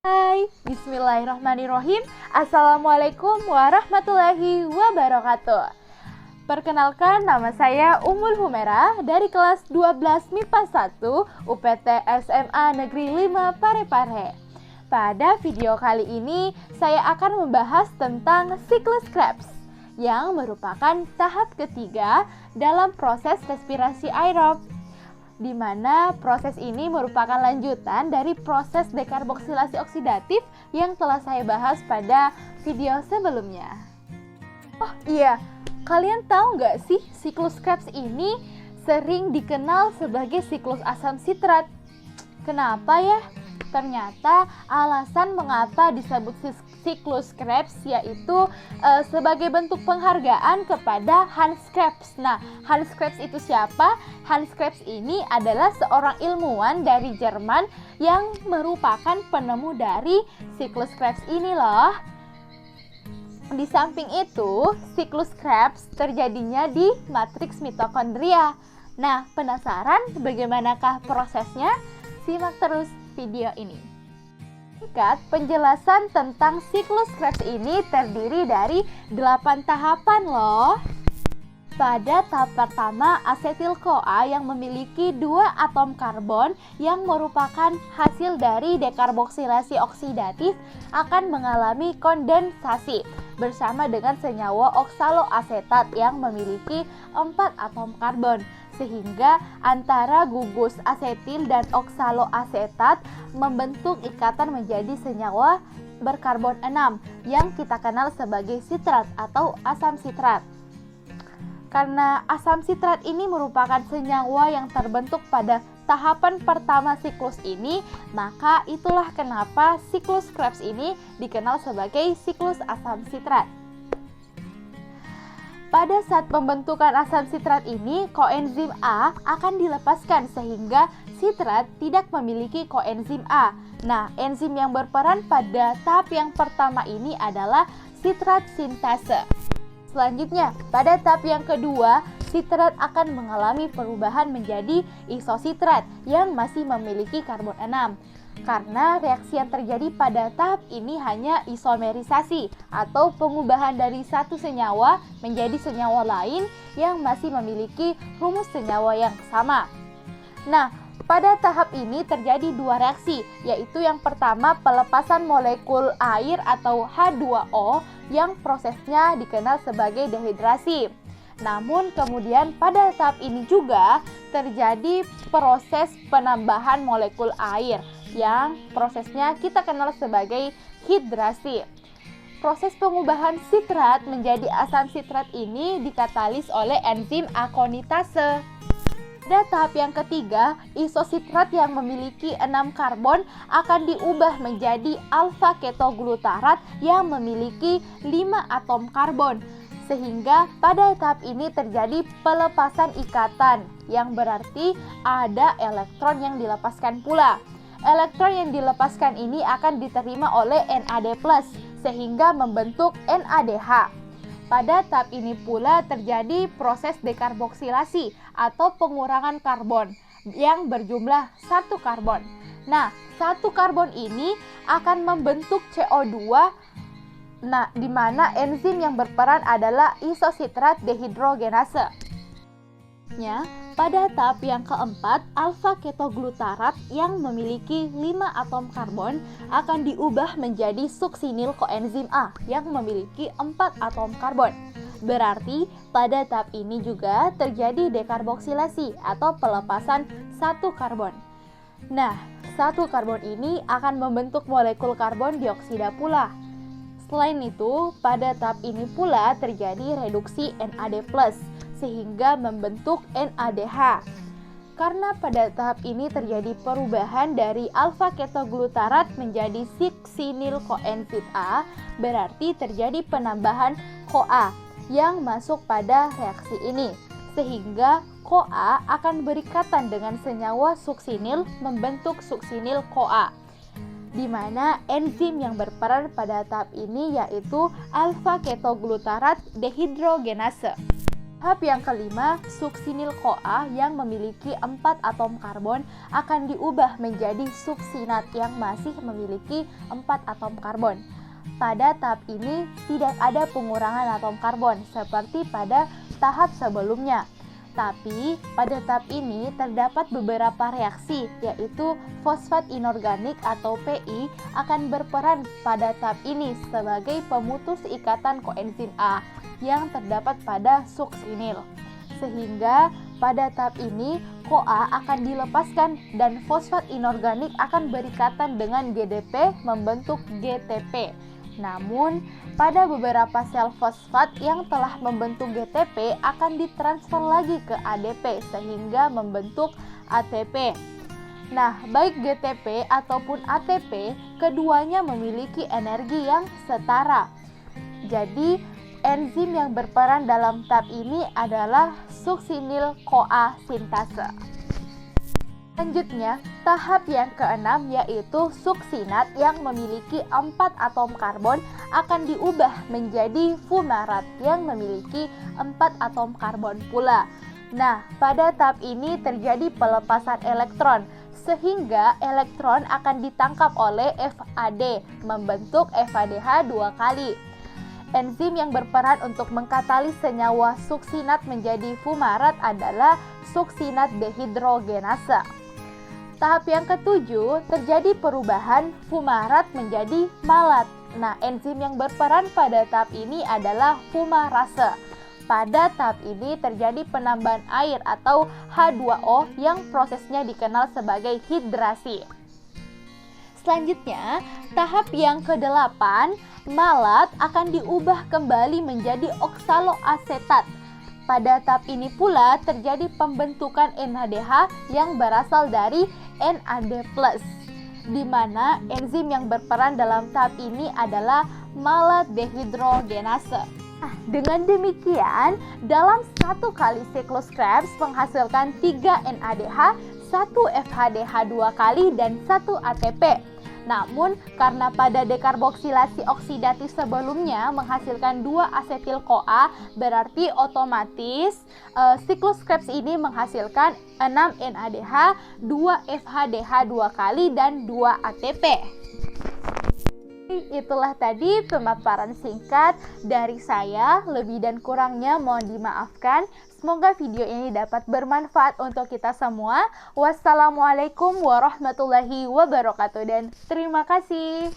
Hai, bismillahirrahmanirrahim. Assalamualaikum warahmatullahi wabarakatuh. Perkenalkan, nama saya Ummul Humairah dari kelas 12 MIPA 1 UPT SMA Negeri 5 Parepare. Pada video kali ini, saya akan membahas tentang siklus Krebs yang merupakan tahap ketiga dalam proses respirasi aerob, di mana proses ini merupakan lanjutan dari proses dekarboksilasi oksidatif yang telah saya bahas pada video sebelumnya. Oh iya, kalian tahu nggak sih siklus Krebs ini sering dikenal sebagai siklus asam sitrat? Kenapa ya? Ternyata alasan mengapa disebut siklus Krebs yaitu sebagai bentuk penghargaan kepada Hans Krebs. Nah, Hans Krebs itu siapa? Hans Krebs ini adalah seorang ilmuwan dari Jerman yang merupakan penemu dari siklus Krebs ini loh. Di samping itu, siklus Krebs terjadinya di matriks mitokondria. Nah, penasaran bagaimanakah prosesnya? Simak terus video ini. Singkat, penjelasan tentang siklus Krebs ini terdiri dari 8 tahapan loh. Pada tahap pertama, asetil-CoA yang memiliki 2 atom karbon yang merupakan hasil dari dekarboksilasi oksidatif akan mengalami kondensasi bersama dengan senyawa oksaloasetat yang memiliki 4 atom karbon, sehingga antara gugus asetil dan oksaloasetat membentuk ikatan menjadi senyawa berkarbon 6 yang kita kenal sebagai sitrat atau asam sitrat. Karena asam sitrat ini merupakan senyawa yang terbentuk pada tahapan pertama siklus ini, maka itulah kenapa siklus Krebs ini dikenal sebagai siklus asam sitrat. Pada saat pembentukan asam sitrat ini, koenzim A akan dilepaskan sehingga sitrat tidak memiliki koenzim A. Nah, enzim yang berperan pada tahap yang pertama ini adalah sitrat sintase. Selanjutnya, pada tahap yang kedua, sitrat akan mengalami perubahan menjadi isositrat yang masih memiliki karbon 6. Karena reaksi yang terjadi pada tahap ini hanya isomerisasi atau pengubahan dari satu senyawa menjadi senyawa lain yang masih memiliki rumus senyawa yang sama. Nah, pada tahap ini terjadi 2 reaksi, yaitu yang pertama pelepasan molekul air atau H2O yang prosesnya dikenal sebagai dehidrasi. Namun kemudian pada tahap ini juga terjadi proses penambahan molekul air yang prosesnya kita kenal sebagai hidrasi. Proses pengubahan sitrat menjadi asam sitrat ini dikatalis oleh enzim akonitase. Pada tahap yang ketiga, isositrat yang memiliki 6 karbon akan diubah menjadi alfa ketoglutarat yang memiliki 5 atom karbon. Sehingga pada tahap ini terjadi pelepasan ikatan, yang berarti ada elektron yang dilepaskan pula. Elektron yang dilepaskan ini akan diterima oleh NAD+, sehingga membentuk NADH. Pada tahap ini pula terjadi proses dekarboksilasi atau pengurangan karbon yang berjumlah 1 karbon. Nah, 1 karbon ini akan membentuk CO2, di mana enzim yang berperan adalah isositrat dehidrogenase. Pada tahap yang keempat, alfa ketoglutarat yang memiliki 5 atom karbon akan diubah menjadi suksinil koenzim A yang memiliki 4 atom karbon. Berarti pada tahap ini juga terjadi dekarboksilasi atau pelepasan 1 karbon. Nah, 1 karbon ini akan membentuk molekul karbon dioksida pula. Selain itu, pada tahap ini pula terjadi reduksi NAD+, sehingga membentuk NADH. Karena pada tahap ini terjadi perubahan dari alfa ketoglutarat menjadi suksinil koenzim A, berarti terjadi penambahan CoA yang masuk pada reaksi ini. Sehingga CoA akan berikatan dengan senyawa suksinil membentuk suksinil CoA, di mana enzim yang berperan pada tahap ini yaitu alfa ketoglutarat dehidrogenase. Tahap yang kelima, suksinil-CoA yang memiliki 4 atom karbon akan diubah menjadi suksinat yang masih memiliki 4 atom karbon. Pada tahap ini tidak ada pengurangan atom karbon seperti pada tahap sebelumnya. Tapi pada tahap ini terdapat beberapa reaksi, yaitu fosfat inorganik atau PI akan berperan pada tahap ini sebagai pemutus ikatan koenzim A yang terdapat pada suksinil. Sehingga pada tahap ini CoA akan dilepaskan dan fosfat inorganik akan berikatan dengan GDP membentuk GTP. Namun, pada beberapa sel fosfat yang telah membentuk GTP akan ditransfer lagi ke ADP sehingga membentuk ATP. Nah, baik GTP ataupun ATP, keduanya memiliki energi yang setara. Jadi, enzim yang berperan dalam tahap ini adalah suksinil-CoA sintase. Selanjutnya, tahap yang keenam yaitu suksinat yang memiliki 4 atom karbon akan diubah menjadi fumarat yang memiliki 4 atom karbon pula. Nah, pada tahap ini terjadi pelepasan elektron, sehingga elektron akan ditangkap oleh FAD, membentuk FADH 2 kali. Enzim yang berperan untuk mengkatalis senyawa suksinat menjadi fumarat adalah suksinat dehidrogenase. Tahap yang ketujuh, terjadi perubahan fumarat menjadi malat. Nah, enzim yang berperan pada tahap ini adalah fumarase. Pada tahap ini terjadi penambahan air atau H2O yang prosesnya dikenal sebagai hidrasi. Selanjutnya, tahap yang ke-8, malat akan diubah kembali menjadi oksaloasetat. Pada tahap ini pula terjadi pembentukan NADH yang berasal dari NAD+, di mana enzim yang berperan dalam tahap ini adalah malat dehidrogenase. Nah, dengan demikian, dalam satu kali siklus Krebs menghasilkan 3 NADH, 1 FHDH 2 kali, dan 1 ATP. Namun, karena pada dekarboksilasi oksidatif sebelumnya menghasilkan 2 asetil-CoA, berarti otomatis siklus Krebs ini menghasilkan 6 NADH, 2 FHDH 2 kali, dan 2 ATP. Itulah tadi pemaparan singkat dari saya, lebih dan kurangnya mohon dimaafkan. Semoga video ini dapat bermanfaat untuk kita semua. Wassalamualaikum warahmatullahi wabarakatuh dan terima kasih.